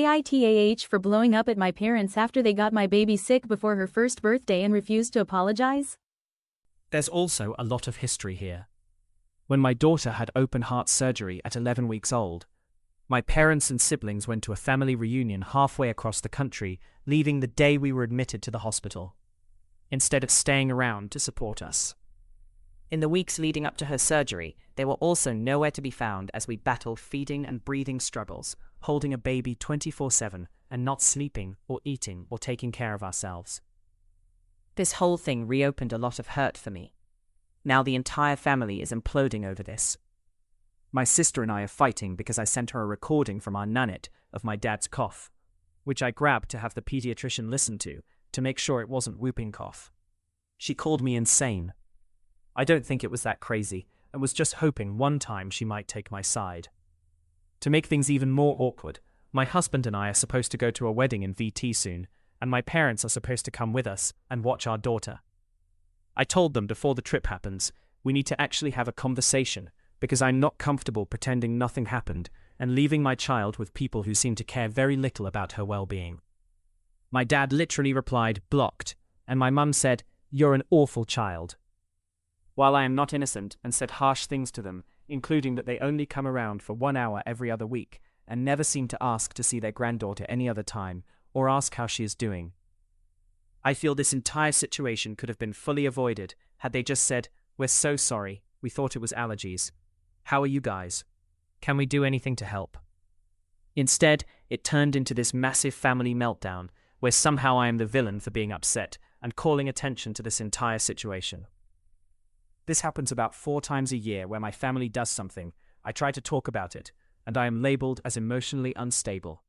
AITAH for blowing up at my parents after they got my baby sick before her first birthday and refused to apologize? There's also a lot of history here. When my daughter had open heart surgery at 11 weeks old, my parents and siblings went to a family reunion halfway across the country, leaving the day we were admitted to the hospital, instead of staying around to support us. In the weeks leading up to her surgery, they were also nowhere to be found as we battled feeding and breathing struggles, Holding a baby 24/7 and not sleeping or eating or taking care of ourselves. This whole thing reopened a lot of hurt for me. Now the entire family is imploding over this. My sister and I are fighting because I sent her a recording from our nanit of my dad's cough, which I grabbed to have the pediatrician listen to make sure it wasn't whooping cough. She called me insane. I don't think it was that crazy and was just hoping one time she might take my side. To make things even more awkward, my husband and I are supposed to go to a wedding in VT soon, and my parents are supposed to come with us and watch our daughter. I told them before the trip happens, we need to actually have a conversation because I'm not comfortable pretending nothing happened and leaving my child with people who seem to care very little about her well-being. My dad literally replied, "Blocked," and my mum said, "You're an awful child." While I am not innocent and said harsh things to them, including that they only come around for 1 hour every other week and never seem to ask to see their granddaughter any other time or ask how she is doing. I feel this entire situation could have been fully avoided had they just said, "We're so sorry, we thought it was allergies. How are you guys? Can we do anything to help?" Instead, it turned into this massive family meltdown where somehow I am the villain for being upset and calling attention to this entire situation. This happens about 4 times a year where my family does something, I try to talk about it, and I am labeled as emotionally unstable.